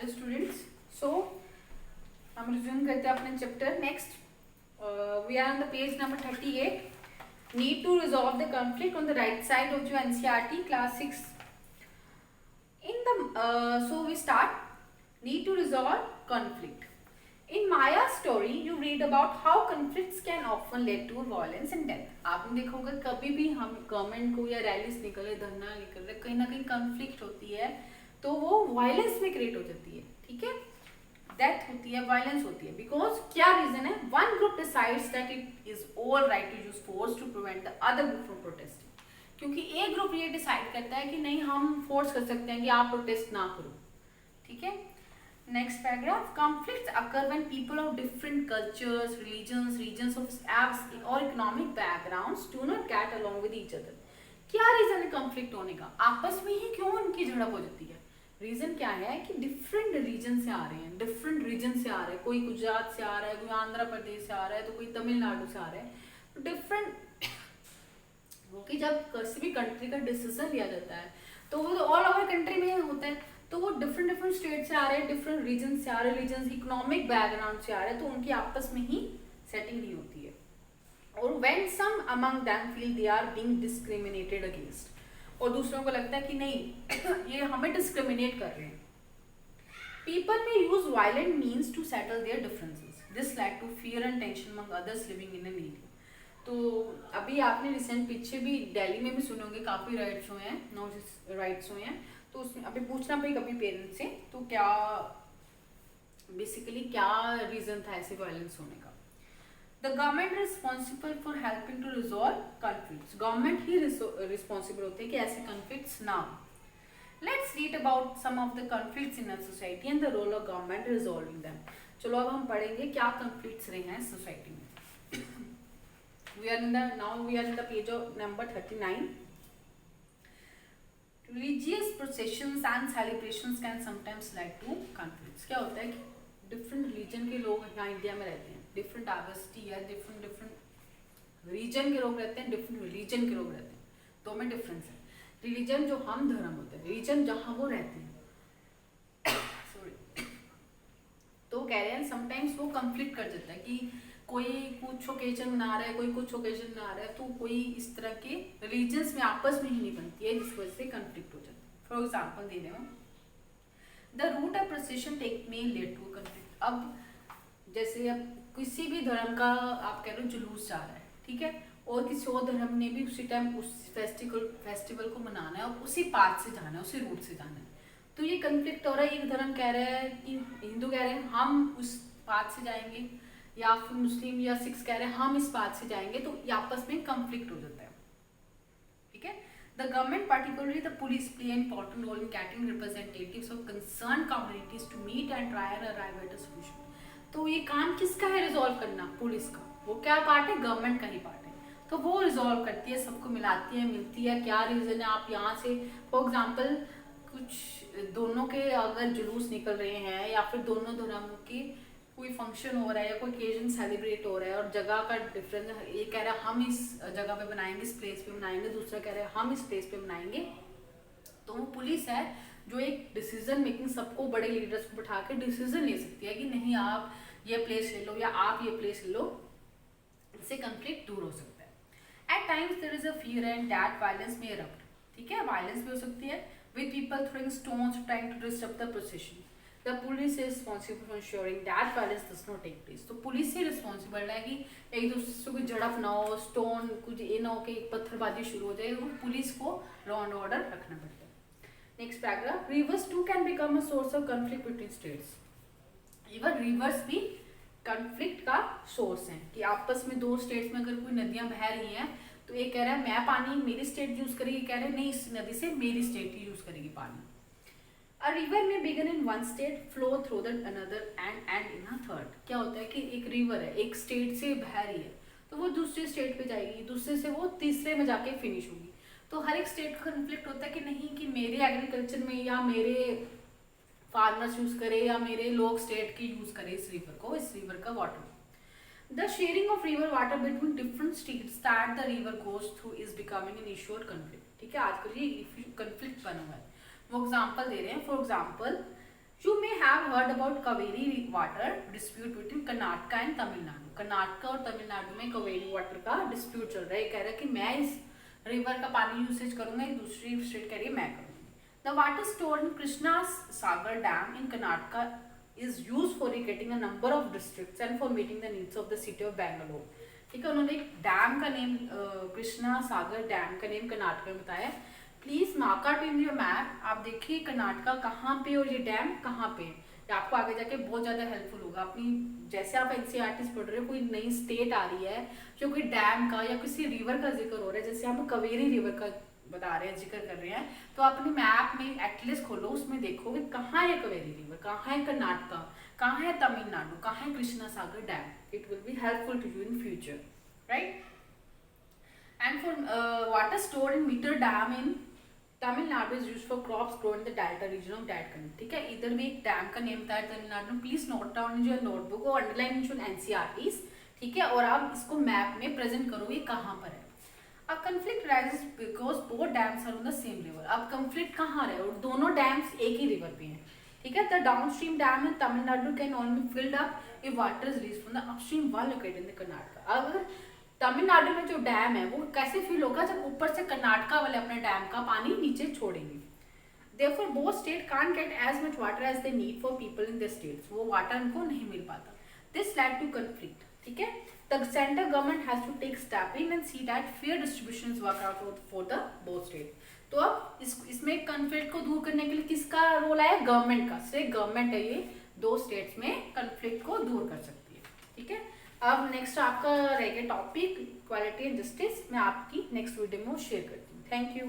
Hello students, सो हम resume करते हैं अपने chapter next. We are on the page number 38. Need to resolve the conflict on the right side of your NCERT class 6. In the so we start. Need to resolve conflict. In Maya's story, you read about how conflicts can often lead to violence and death. आपने देखा होगा कभी भी हम government को या rallies निकले, धरना निकल रहे, कहीं ना कहीं कंफ्लिक्ट होती है तो वो वायलेंस में क्रिएट हो जाती है. ठीक है, डेथ होती है, वायलेंस होती है. बिकॉज क्या रीजन है? One group decides that it is all right to use force to prevent the other group from protesting. क्योंकि एक ग्रुप ये डिसाइड करता है कि नहीं, हम फोर्स कर सकते हैं कि आप प्रोटेस्ट ना करो. ठीक है, next paragraph. Conflicts occur when people of different cultures, religions, regions of or economic backgrounds do not get along with each other. क्या रीजन है कंफ्लिक्ट होने का? आपस में ही क्यों उनकी झड़प हो जाती है? रीजन क्या है कि डिफरेंट रीजन से आ रहे हैं, डिफरेंट रीजन से आ रहे हैं. कोई गुजरात से आ रहा है, कोई आंध्र प्रदेश से आ रहा है, तो कोई तमिलनाडु से आ रहा है. तो डिफरेंट वो कि जब किसी भी कंट्री का डिसीजन लिया जाता है तो वो ऑल ओवर कंट्री में होता है. तो वो डिफरेंट डिफरेंट स्टेट से आ रहे हैं, डिफरेंट रीजन से आ रहे हैं, रीजन इकोनॉमिक बैकग्राउंड से आ रहे हैं, तो उनकी आपस में ही सेटिंग नहीं होती है. और when some among them feel they are being discriminated against, और दूसरों को लगता है कि नहीं ये हमें डिस्क्रिमिनेट कर रहे हैं. People may use violent means to settle their differences. This led to fear and tension among others living in an area. तो अभी आपने रिसेंट पीछे भी दिल्ली में भी सुने होंगे काफ़ी राइट्स हुए हैं, नॉट राइट्स हुए हैं. तो उसमें अभी पूछना पड़ेगा कभी पेरेंट्स से, तो क्या बेसिकली क्या रीज़न था ऐसे वायलेंस होने का. The government responsible for helping to resolve conflicts. Government ही रिस्पॉन्सिबल होते हैं कि ऐसे कॉन्फ्लिक्ट्स ना हो. Let's read about some of the conflicts in a society and the role of government resolving them. चलो अब हम पढ़ेंगे क्या कॉन्फ्लिक्ट्स रहे हैं सोसाइटी में. we are in the page of number 39. Religious processions and celebrations can sometimes lead to conflicts. क्या होता है कि डिफरेंट रिलीजन के लोग यहाँ इंडिया में रहते हैं, डिफरेंट डाइवर्सिटी है, डिफरेंट रीजन के लोग रहते हैं, डिफरेंट रिलीजन के लोग रहते हैं. दो में डिफरेंस है. रिलीजन जो हम धर्म होते हैं, रिलीजन जहाँ वो रहते हैं सॉरी, तो कह रहे हैं समटाइम्स वो कंफ्लिक्ट कर जाता है कि कोई कुछ ओकेजन मना रहा है, कोई कुछ ओकेजन मना रहा है, तो कोई इस तरह के रिलीजन्स में आपस में ही नहीं बनती है, जिस वजह से कंफ्लिक्ट हो जाता है. फॉर एग्जांपल दे रहे हो, the route of procession take may led to conflict. अब जैसे अब किसी भी धर्म का आप कह रहे हो जुलूस जा रहा है, ठीक है, और किसी और धर्म ने भी उसी टाइम उस फेस्टिवल को मनाना है और उसी पाथ से जाना है, उसी रूट से जाना है. तो ये कंफ्लिक्ट हो रहा है. एक धर्म कह रहा है कि हिंदू कह रहे हैं हम उस पाथ से जाएंगे, या फिर मुस्लिम या सिक्स कह रहे हैं हम इस बात से जाएंगे, तो ये आपस में कंफ्लिक्ट हो जाता है. ठीक है, the government particularly the police play an important role in getting representatives of concern communities to meet and try and arrive at a solution. तो ये काम किसका है रिजॉल्व करना? पुलिस का. वो क्या पार्ट है? गवर्नमेंट का ही पार्ट है. तो वो रिजॉल्व करती है, सबको मिलाती है, मिलती है. क्या रीजन है? आप यहाँ से फॉर एग्जाम्पल कुछ दोनों के अगर जुलूस निकल रहे हैं, या फिर दोनों धर्म के कोई फंक्शन हो रहा है या कोई ओकेजन सेलिब्रेट हो रहा है और जगह का डिफरेंस है, ये कह रहा है हम इस जगह पे बनाएंगे, इस प्लेस पे बनाएंगे, दूसरा कह रहा है हम इस प्लेस पे बनाएंगे. तो वो पुलिस है जो एक डिसीजन मेकिंग, सबको बड़े लीडर्स को बैठा के डिसीजन ले सकती है कि नहीं आप ये प्लेस ले लो या आप ये प्लेस ले लो. इससे कंफ्लिक्ट दूर हो सकता है. At times there is a fear and that violence may erupt. ठीक है, वायलेंस भी हो सकती है with people throwing stones trying to disturb the procession. The police is responsible for ensuring that violence does not take place. तो police ही responsible है कि एक दूसरे से कोई झड़प ना हो, स्टोन कुछ ये ना हो कि पत्थरबाजी शुरू हो जाए. वो पुलिस को लॉ एंड ऑर्डर रखना पड़ता है. Next paragraph. Rivers too can become a source of conflict between states. Even rivers भी कंफ्लिक्ट का सोर्स है कि आपस में दो स्टेट्स में अगर कोई नदियां बह रही हैं, तो एक कह रहा है मैं पानी मेरी स्टेट यूज करेगी, कह रहे हैं नहीं इस नदी से मेरी स्टेट ही यूज करेगी पानी. A river may begin in one state, flow through the another and end in a third. क्या होता है कि एक रिवर है, एक स्टेट से बह रही है, तो वो दूसरे स्टेट पे जाएगी, दूसरे से वो तीसरे में जाके फिनिश होगी. तो हर एक स्टेट का कन्फ्लिक्ट होता है कि नहीं कि मेरे एग्रीकल्चर में या मेरे फार्मर्स यूज करे या मेरे लोग स्टेट की यूज करे इस रिवर को, इस रिवर का water. The sharing of river water between different states that the river goes through is becoming an issue और कन्फ्लिक्ट. ठीक है, आजकल ये कंफ्लिक्ट बना हुआ है. वो एग्जाम्पल दे रहे हैं. For example You may have heard about Kaveri water dispute between Karnataka and Tamil Nadu. Karnataka और तमिलनाडु में कावेरी वाटर का डिस्प्यूट चल रहा है. कह रहा है कि मैं इस रिवर का पानी यूसेज करूंगा, एक दूसरी स्टेट कह रही है मैं करूंगी. The water stored in Krishna Sagar dam in Karnataka is used for irrigating a number of districts and for meeting the needs of the city of Bangalore. ठीक है, उन्होंने एक डैम का नेम कृष्णा सागर डैम का नेम कर्नाटक में बताया. Please mark out in your map. आप देखिए कर्नाटका कहाँ पे और ये डैम कहाँ पे. ये आपको आगे जाके बहुत ज्यादा हेल्पफुल होगा. अपनी जैसे आप एनसीईआरटी पढ़ रहे हो, कोई नई स्टेट आ रही है जो कोई डैम का या किसी रिवर का जिक्र हो रहा है, जैसे हम कावेरी रिवर का बता रहे हैं, जिक्र कर रहे हैं, तो आप अपने मैप में एटलीस्ट खोलो, उसमें देखो कि कहाँ है कावेरी रिवर, कहाँ है कर्नाटका, कहाँ है तमिलनाडु, कहाँ है Krishna Sagar dam. It will be helpful to you in future, right. And for water stored in Mettur dam in Tamil Nadu is used for crops grown in the delta region of that country. ठीक है, इधर भी एक डैम का नेम था Tamil Nadu. Please note down in your notebook और underline in your NCERTs. ठीक है, और आप इसको मैप में प्रेजेंट करोगे कहाँ पर है. A conflict rises because both dams are on the same river. अब conflict कहाँ है, और दोनों डैम्स एक ही रिवर पे हैं. ठीक है, the downstream dam in Tamil Nadu can only be filled up if water is released from the upstream one located in the Karnataka. अगर तमिलनाडु में जो डैम है वो कैसे फिल होगा, जब ऊपर से कर्नाटका वाले अपने डैम का पानी नीचे छोड़ेंगे. Therefore both states can't get as much water as they need for people in their states. वो वाटर उनको नहीं मिल पाता. This led to conflict. ठीक है, the central government has to take step in and see that fair distribution is worked out for the both states. तो अब इसमें conflict को दूर करने के लिए किसका रोल है, गवर्नमेंट का. सिर्फ गवर्नमेंट है ये दो स्टेट्स में कन्फ्लिक्ट को दूर कर सकती है. ठीक है, अब नेक्स्ट आपका रहेगा टॉपिक इक्वालिटी एंड जस्टिस. मैं आपकी नेक्स्ट वीडियो में शेयर करती हूँ. Thank you.